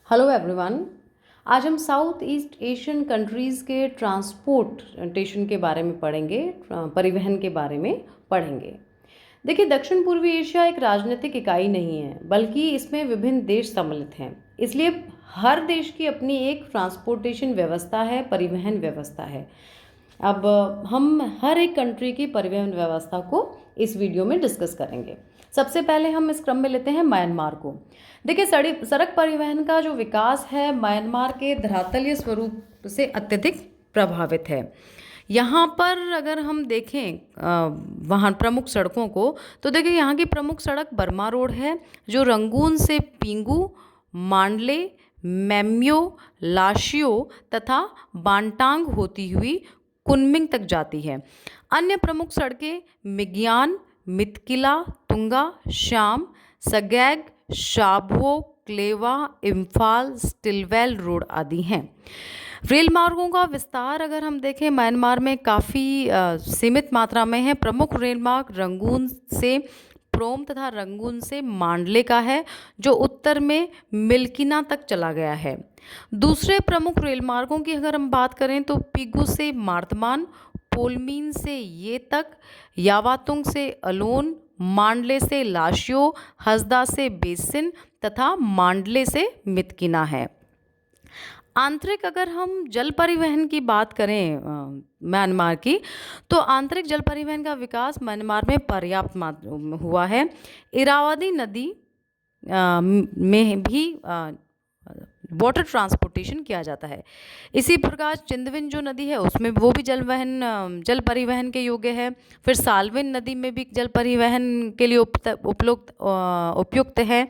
Hello everyone. आज हम south east Asian countries के ट्रांसपोर्टेशन के बारे में पढ़ेंगे, परिवहन के बारे में पढ़ेंगे। देखिए, दक्षिण पूर्वी एशिया एक राजनीतिक इकाई नहीं है, बल्कि इसमें विभिन्न देश सम्मिलित हैं। इसलिए हर देश की अपनी एक ट्रांसपोर्टेशन व्यवस्था है, परिवहन व्यवस्था है। अब हम हर एक कंट्री की परिवहन व्यवस्था को इस वीडियो में डिस्कस करेंगे। सबसे पहले हम इस क्रम में लेते हैं म्यांमार को। देखिए, सड़क परिवहन का जो विकास है म्यांमार के धरातलीय स्वरूप से अत्यधिक प्रभावित है। यहाँ पर अगर हम देखें वहाँ प्रमुख सड़कों को, तो देखिए यहाँ की प्रमुख सड़क बर्मा रोड है, जो रंगून से पिंगू, मांडले, मेम्यो, लाशियो तथा बांटांग होती हुई कुनमिंग तक जाती है। अन्य प्रमुख सड़कें मिग्यान, मितकिला, तुंगा, शाम, सगैग, शाबो, क्लेवा, इम्फाल, स्टिलवेल रोड आदि हैं। रेल मार्गों का विस्तार अगर हम देखें म्यांमार में काफ़ी सीमित मात्रा में है। प्रमुख रेल मार्ग रंगून से प्रोम तथा रंगून से मांडले का है, जो उत्तर में मिल्किना तक चला गया है। दूसरे प्रमुख रेल मार्गों की अगर हम बात करें तो पिगू से मार्तमान, पोलमीन से ये तक, यावातुंग से अलोन, मांडले से लाशियो, हसदा से बेसिन तथा मांडले से मितकिना है। आंतरिक अगर हम जल परिवहन की बात करें म्यांमार की, तो आंतरिक जल परिवहन का विकास म्यांमार में पर्याप्त हुआ है। इरावदी नदी में भी वाटर ट्रांसपोर्टेशन किया जाता है। इसी प्रकार चिंदविन जो नदी है उसमें वो भी जल परिवहन के योग्य है। फिर सालविन नदी में भी जल परिवहन के लिए उपयुक्त है।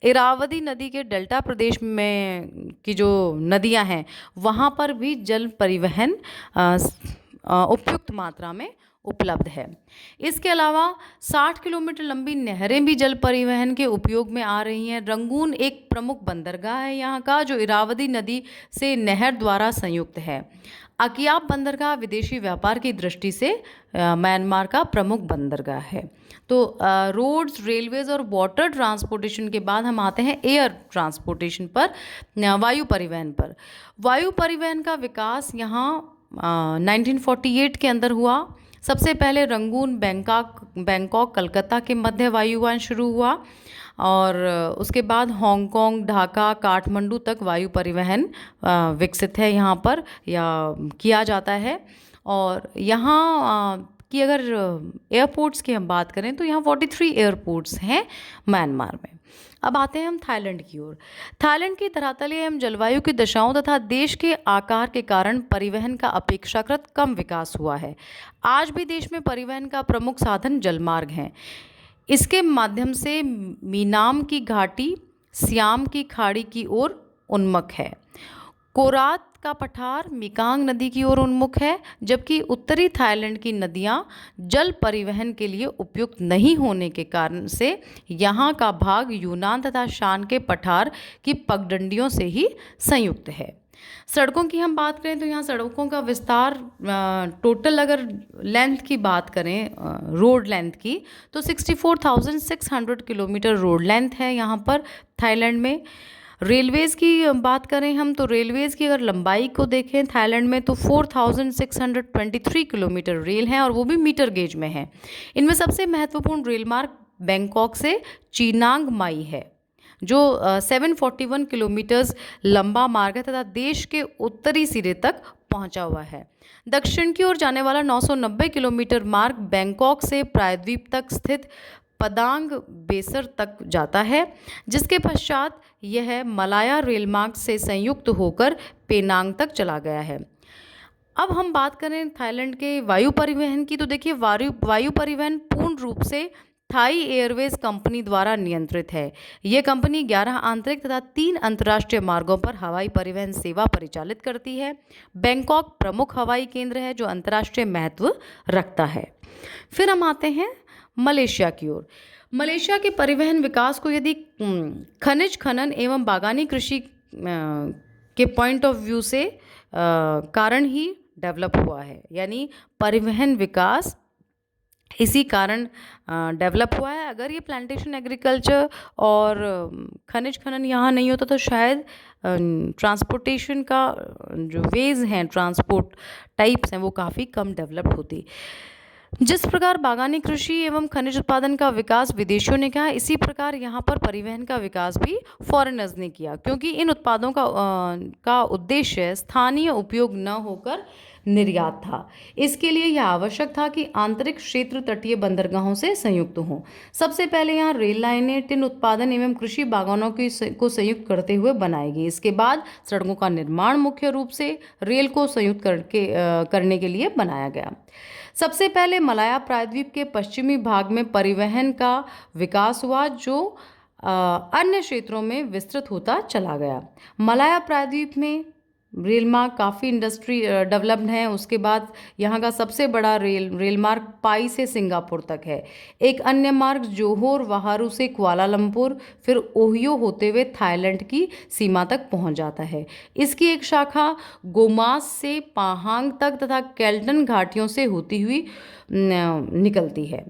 इरावदी नदी के डेल्टा प्रदेश में की जो नदियां हैं वहाँ पर भी जल परिवहन उपयुक्त मात्रा में उपलब्ध है। इसके अलावा 60 किलोमीटर लंबी नहरें भी जल परिवहन के उपयोग में आ रही हैं। रंगून एक प्रमुख बंदरगाह है यहाँ का, जो इरावदी नदी से नहर द्वारा संयुक्त है। अकियाब बंदरगाह विदेशी व्यापार की दृष्टि से म्यांमार का प्रमुख बंदरगाह है। तो रोड्स, रेलवेज और वाटर ट्रांसपोर्टेशन के बाद हम आते हैं एयर ट्रांसपोर्टेशन पर, वायु परिवहन पर। वायु परिवहन का विकास यहाँ 1948 के अंदर हुआ। सबसे पहले रंगून, बैंकॉक, कलकत्ता के मध्य वायुयान शुरू हुआ और उसके बाद हांगकांग, ढाका, काठमांडू तक वायु परिवहन विकसित है यहाँ पर या किया जाता है। और यहाँ की अगर एयरपोर्ट्स की हम बात करें तो यहाँ 43 एयरपोर्ट्स हैं म्यांमार में। अब आते हैं हम थाईलैंड की ओर। थाईलैंड की धरातलीय एवं जलवायु की दशाओं तथा देश के आकार के कारण परिवहन का अपेक्षाकृत कम विकास हुआ है। आज भी देश में परिवहन का प्रमुख साधन जलमार्ग हैं। इसके माध्यम से मीनाम की घाटी सियाम की खाड़ी की ओर उन्मुख है। कोरात का पठार मिकांग नदी की ओर उन्मुख है, जबकि उत्तरी थाईलैंड की नदियां जल परिवहन के लिए उपयुक्त नहीं होने के कारण से यहाँ का भाग यूनान तथा शान के पठार की पगडंडियों से ही संयुक्त है। सड़कों की हम बात करें तो यहाँ सड़कों का विस्तार टोटल अगर लेंथ की बात करें रोड लेंथ की, तो 64,600 किलोमीटर रोड लेंथ है यहाँ पर थाईलैंड में। रेलवेज़ की बात करें हम तो रेलवेज़ की अगर लंबाई को देखें थाईलैंड में तो 4,623 किलोमीटर रेल हैं और वो भी मीटर गेज में है। इनमें सबसे महत्वपूर्ण रेल मार्ग बैंकॉक से चिनांग माई है, जो 741 किलोमीटर्स लंबा मार्ग है तथा देश के उत्तरी सिरे तक पहुंचा हुआ है। दक्षिण की ओर जाने वाला 990 किलोमीटर मार्ग बैंकॉक से प्रायद्वीप तक स्थित पदांग बेसर तक जाता है, जिसके पश्चात यह मलाया रेल मार्ग से संयुक्त होकर पेनांग तक चला गया है। अब हम बात करें थाईलैंड के वायु परिवहन की, तो देखिए वायु परिवहन पूर्ण रूप से थाई एयरवेज कंपनी द्वारा नियंत्रित है। यह कंपनी 11 आंतरिक तथा 3 अंतर्राष्ट्रीय मार्गों पर हवाई परिवहन सेवा परिचालित करती है। बैंकॉक प्रमुख हवाई केंद्र है जो अंतर्राष्ट्रीय महत्व रखता है। फिर हम आते हैं मलेशिया की ओर। मलेशिया के परिवहन विकास को यदि खनिज खनन एवं बागानी कृषि के पॉइंट ऑफ व्यू से कारण ही डेवलप हुआ है, यानी परिवहन विकास इसी कारण डेवलप हुआ है। अगर ये प्लांटेशन एग्रीकल्चर और खनिज खनन यहाँ नहीं होता तो शायद ट्रांसपोर्टेशन का जो वेज हैं, ट्रांसपोर्ट टाइप्स हैं, वो काफ़ी कम डेवलप्ड होती। जिस प्रकार बागानी कृषि एवं खनिज उत्पादन का विकास विदेशियों ने किया, इसी प्रकार यहाँ पर परिवहन का विकास भी फॉरेनर्स ने किया, क्योंकि इन उत्पादों का उद्देश्य स्थानीय उपयोग न होकर निर्यात था। इसके लिए यह आवश्यक था कि आंतरिक क्षेत्र तटीय बंदरगाहों से संयुक्त हों। सबसे पहले यहाँ रेल लाइनें टिन उत्पादन एवं कृषि बागानों को संयुक्त करते हुए बनाई गई। इसके बाद सड़कों का निर्माण मुख्य रूप से रेल को संयुक्त करने के लिए बनाया गया। सबसे पहले मलाया प्रायद्वीप के पश्चिमी भाग में परिवहन का विकास हुआ, जो अन्य क्षेत्रों में विस्तृत होता चला गया। मलाया प्रायद्वीप में रेल मार्ग काफ़ी इंडस्ट्री डेवलप्ड हैं। उसके बाद यहाँ का सबसे बड़ा रेल मार्ग पाई से सिंगापुर तक है। एक अन्य मार्ग जोहोर वाहारू से कुआलालंपुर, फिर ओहियो होते हुए थाईलैंड की सीमा तक पहुँच जाता है। इसकी एक शाखा गोमास से पाहांग तक तथा केल्टन घाटियों से होती हुई निकलती है।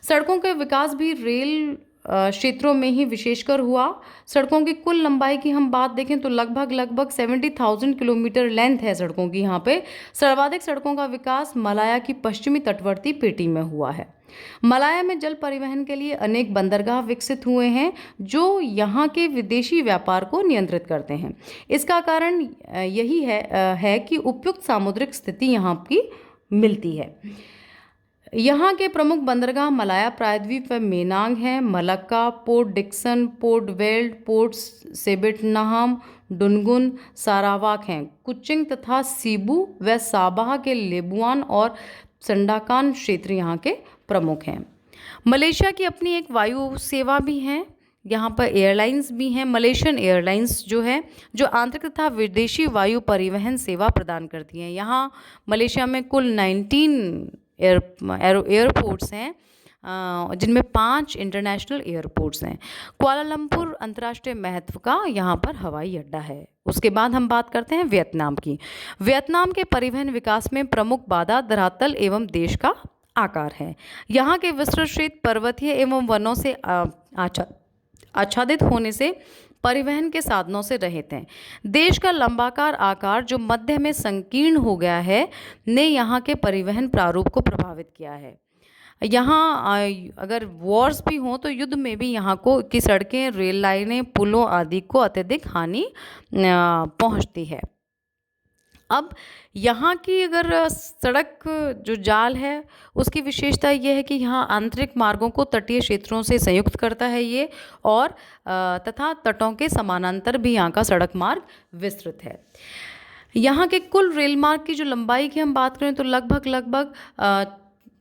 सड़कों के विकास भी रेल क्षेत्रों में ही विशेषकर हुआ। सड़कों की कुल लंबाई की हम बात देखें तो लगभग 70,000 किलोमीटर लेंथ है सड़कों की यहाँ पे। सर्वाधिक सड़कों का विकास मलाया की पश्चिमी तटवर्ती पेटी में हुआ है। मलाया में जल परिवहन के लिए अनेक बंदरगाह विकसित हुए हैं, जो यहाँ के विदेशी व्यापार को नियंत्रित करते हैं। इसका कारण यही है कि उपयुक्त सामुद्रिक स्थिति यहाँ की मिलती है। यहाँ के प्रमुख बंदरगाह मलाया प्रायद्वीप व मेनांग हैं। Malacca, Port Dickson, Port Weld, Port सेबेटनाहम, डुनगुन, सारावाक हैं। कुचिंग तथा सीबू व साबाह के लेबुआन और संडाकान क्षेत्र यहाँ के प्रमुख हैं। मलेशिया की अपनी एक वायु सेवा भी है। यहाँ पर एयरलाइंस भी हैं। मलेशियन एयरलाइंस जो है, जो आंतरिक तथा विदेशी वायु परिवहन सेवा प्रदान करती हैं। यहाँ मलेशिया में कुल 19 एयरपोर्ट्स हैं, जिनमें 5 इंटरनेशनल एयरपोर्ट्स हैं। कुआलालंपुर अंतर्राष्ट्रीय महत्व का यहाँ पर हवाई अड्डा है। उसके बाद हम बात करते हैं वियतनाम की। वियतनाम के परिवहन विकास में प्रमुख बाधा धरातल एवं देश का आकार है। यहाँ के विस्तृत क्षेत्र पर्वतीय एवं वनों से आच्छादित होने से परिवहन के साधनों से रहित हैं। देश का लंबाकार आकार, जो मध्य में संकीर्ण हो गया है, ने यहाँ के परिवहन प्रारूप को प्रभावित किया है। यहाँ अगर वॉर्स भी हों तो युद्ध में भी यहाँ की सड़कें, रेल लाइनें, पुलों आदि को अत्यधिक हानि पहुँचती है। अब यहाँ की अगर सड़क जो जाल है, उसकी विशेषता यह है कि यहाँ आंतरिक मार्गों को तटीय क्षेत्रों से संयुक्त करता है ये, और तथा तटों के समानांतर भी यहाँ का सड़क मार्ग विस्तृत है। यहाँ के कुल रेल मार्ग की जो लंबाई की हम बात करें तो लगभग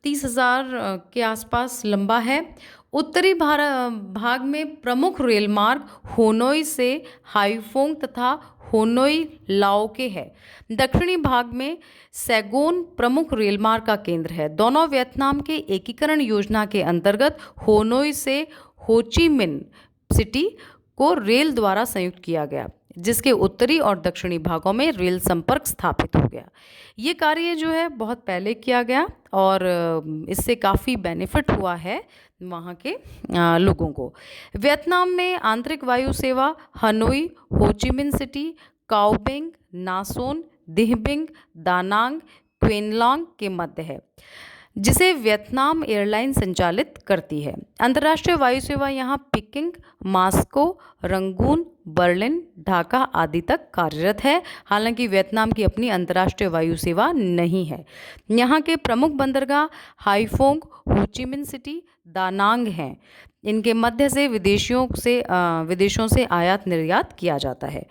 30,000 के आसपास लंबा है। उत्तरी भाग में प्रमुख रेल मार्ग होनोई से हाईफोंग तथा होनोई लाओके है। दक्षिणी भाग में सैगोन प्रमुख रेल मार्ग का केंद्र है। दोनों वियतनाम के एकीकरण योजना के अंतर्गत होनोई से होची मिन सिटी को रेल द्वारा संयुक्त किया गया, जिसके उत्तरी और दक्षिणी भागों में रेल संपर्क स्थापित हो गया। ये कार्य जो है बहुत पहले किया गया और इससे काफ़ी बेनिफिट हुआ है वहाँ के लोगों को। वियतनाम में आंतरिक वायु सेवा हनोई, होचिमिन सिटी, काओबिंग, नासोन, दिहबिंग, दानांग, क्वेनलॉन्ग के मध्य है, जिसे वियतनाम एयरलाइन संचालित करती है। अंतर्राष्ट्रीय वायु सेवा यहाँ picking, Moscow, Rangoon, Berlin, Dhaka आदि तक कार्यरत है। हालांकि वियतनाम की अपनी अंतर्राष्ट्रीय वायु सेवा नहीं है। यहाँ के प्रमुख बंदरगाह हाईफोंग, होचिमिन सिटी, दानांग हैं। इनके मध्य से विदेशों से आयात निर्यात किया जाता है।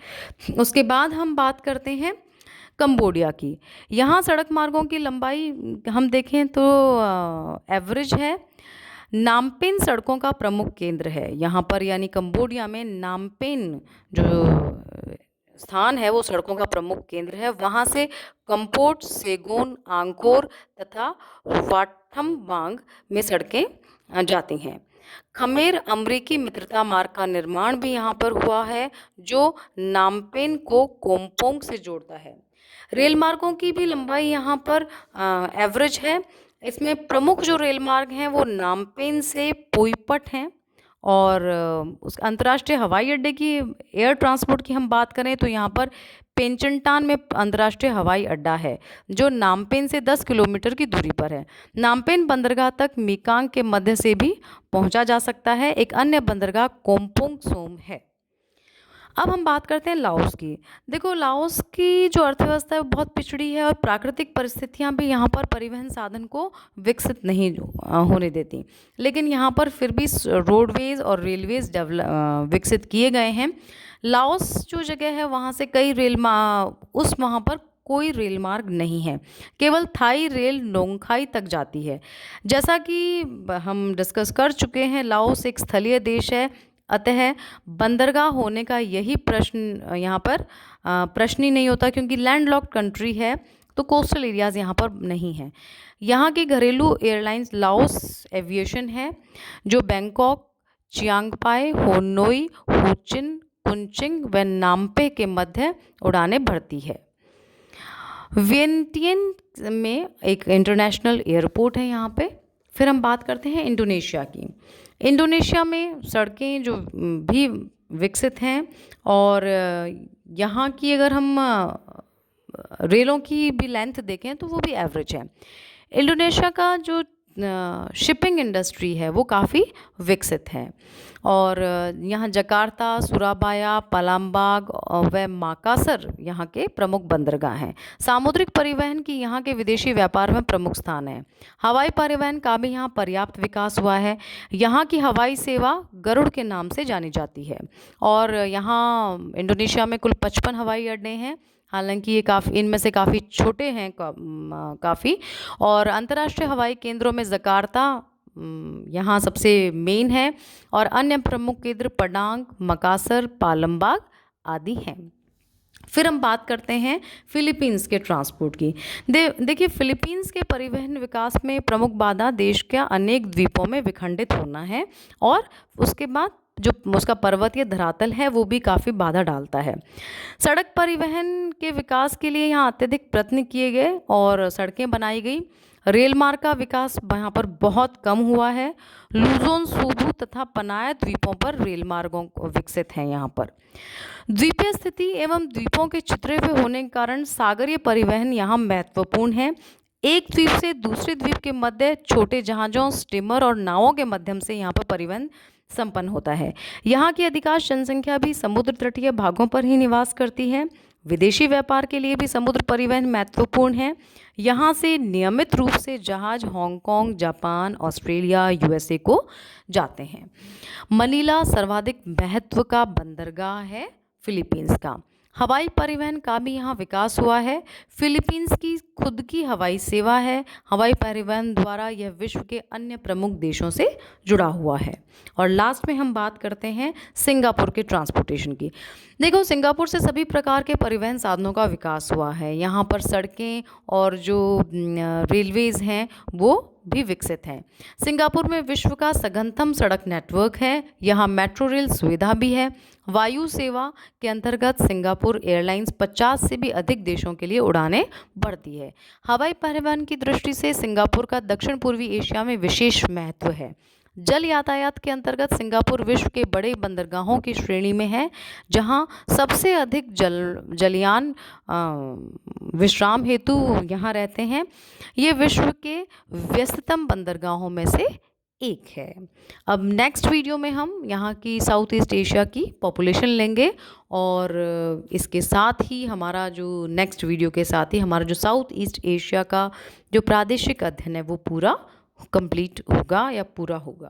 उसके बाद हम बात करते हैं कंबोडिया की। यहाँ सड़क मार्गों की लंबाई हम देखें तो एवरेज है। नामपेन सड़कों का प्रमुख केंद्र है यहाँ पर, यानी कंबोडिया में नामपेन जो स्थान है वो सड़कों का प्रमुख केंद्र है। वहाँ से कंपोट, सेगोन, आंकोर तथा वाटथमबांग में सड़कें जाती हैं। खमेर अमरीकी मित्रता मार्ग का निर्माण भी यहाँ पर हुआ है, जो नामपेन को कोम्पोंग से जोड़ता है। रेल मार्गों की भी लंबाई यहाँ पर एवरेज है। इसमें प्रमुख जो रेल मार्ग हैं वो नामपेन से पोईपट हैं और उस अंतर्राष्ट्रीय हवाई अड्डे की एयर ट्रांसपोर्ट की हम बात करें तो यहाँ पर पेंचनटान में अंतर्राष्ट्रीय हवाई अड्डा है जो नामपेन से 10 किलोमीटर की दूरी पर है। नामपेन बंदरगाह तक मीकांग के मध्य से भी पहुंचा जा सकता है। एक अन्य बंदरगाह कोम्पोंग सोम है। अब हम बात करते हैं लाओस की। देखो, लाओस की जो अर्थव्यवस्था है वो बहुत पिछड़ी है और प्राकृतिक परिस्थितियां भी यहाँ पर परिवहन साधन को विकसित नहीं होने देती, लेकिन यहाँ पर फिर भी रोडवेज और रेलवेज विकसित किए गए हैं। लाओस जो जगह है वहाँ से कई वहाँ पर कोई रेल मार्ग नहीं है, केवल थाई रेल नोंगखाई तक जाती है। जैसा कि हम डिस्कस कर चुके हैं, लाओस एक स्थलीय देश है, अतः बंदरगाह होने का यही प्रश्न यहाँ पर प्रश्न ही नहीं होता, क्योंकि लैंडलॉक्ड कंट्री है तो कोस्टल एरियाज़ यहाँ पर नहीं है। यहाँ की घरेलू एयरलाइंस लाओस एविएशन है जो बैंकॉक, चियांगपाई, होनोई, होचिन, कुनचिंग व नाम्पे के मध्य उड़ानें भरती है। वियंटियन में एक इंटरनेशनल एयरपोर्ट है यहाँ पे। फिर हम बात करते हैं इंडोनेशिया की। इंडोनेशिया में सड़कें जो भी विकसित हैं और यहाँ की अगर हम रेलों की भी लेंथ देखें तो वो भी एवरेज है। इंडोनेशिया का जो शिपिंग इंडस्ट्री है वो काफ़ी विकसित है और यहाँ जकार्ता, सुराबाया, पलाम्बाग व माकासर यहाँ के प्रमुख बंदरगाह हैं। सामुद्रिक परिवहन की यहाँ के विदेशी व्यापार में प्रमुख स्थान है। हवाई परिवहन का भी यहाँ पर्याप्त विकास हुआ है। यहाँ की हवाई सेवा गरुड़ के नाम से जानी जाती है और यहाँ इंडोनेशिया में कुल 55 हवाई अड्डे हैं। हालांकि ये इनमें से काफ़ी छोटे हैं काफ़ी, और अंतर्राष्ट्रीय हवाई केंद्रों में जकार्ता यहाँ सबसे मेन है और अन्य प्रमुख केंद्र पडांग, मकासर, पालमबाग आदि हैं। फिर हम बात करते हैं फिलीपींस के ट्रांसपोर्ट की। देखिए, फिलीपींस के परिवहन विकास में प्रमुख बाधा देश के अनेक द्वीपों में विखंडित होना है और उसके बाद जो उसका पर्वतीय धरातल है वो भी काफ़ी बाधा डालता है। सड़क परिवहन के विकास के लिए यहाँ अत्यधिक प्रयत्न किए गए और सड़कें बनाई गई। रेल मार्ग का विकास यहाँ पर बहुत कम हुआ है। लूजोन, सुबू तथा पनाया द्वीपों पर रेल मार्गों विकसित हैं। यहाँ पर द्वीपीय स्थिति एवं द्वीपों के छितरे हुए होने के कारण सागरीय परिवहन यहाँ महत्वपूर्ण है। एक द्वीप से दूसरे द्वीप के मध्य छोटे जहाज़ों, स्टीमर और नावों के माध्यम से यहाँ पर परिवहन संपन्न होता है। यहाँ की अधिकांश जनसंख्या भी समुद्र तटीय भागों पर ही निवास करती है। विदेशी व्यापार के लिए भी समुद्र परिवहन महत्वपूर्ण है। यहाँ से नियमित रूप से जहाज हांगकांग, जापान, ऑस्ट्रेलिया, यूएसए को जाते हैं। मनीला सर्वाधिक महत्व का बंदरगाह है फिलीपींस का। हवाई परिवहन का भी यहाँ विकास हुआ है। फिलीपींस की खुद की हवाई सेवा है। हवाई परिवहन द्वारा यह विश्व के अन्य प्रमुख देशों से जुड़ा हुआ है। और लास्ट में हम बात करते हैं सिंगापुर के ट्रांसपोर्टेशन की। देखो, सिंगापुर से सभी प्रकार के परिवहन साधनों का विकास हुआ है। यहाँ पर सड़कें और जो रेलवेज़ हैं वो भी विकसित हैं। सिंगापुर में विश्व का सघनतम सड़क नेटवर्क है। यहाँ मेट्रो रेल सुविधा भी है। वायु सेवा के अंतर्गत सिंगापुर एयरलाइंस 50 से भी अधिक देशों के लिए उड़ानें भरती है। हवाई परिवहन की दृष्टि से सिंगापुर का दक्षिण पूर्वी एशिया में विशेष महत्व है। जल यातायात के अंतर्गत सिंगापुर विश्व के बड़े बंदरगाहों की श्रेणी में है, जहां सबसे अधिक जलयान विश्राम हेतु यहाँ रहते हैं। ये विश्व के व्यस्ततम बंदरगाहों में से एक है। अब नेक्स्ट वीडियो में हम यहाँ की साउथ ईस्ट एशिया की पॉपुलेशन लेंगे और इसके साथ ही हमारा जो नेक्स्ट वीडियो के साथ ही हमारा जो साउथ ईस्ट एशिया का जो प्रादेशिक अध्ययन है वो पूरा कंप्लीट होगा या पूरा होगा।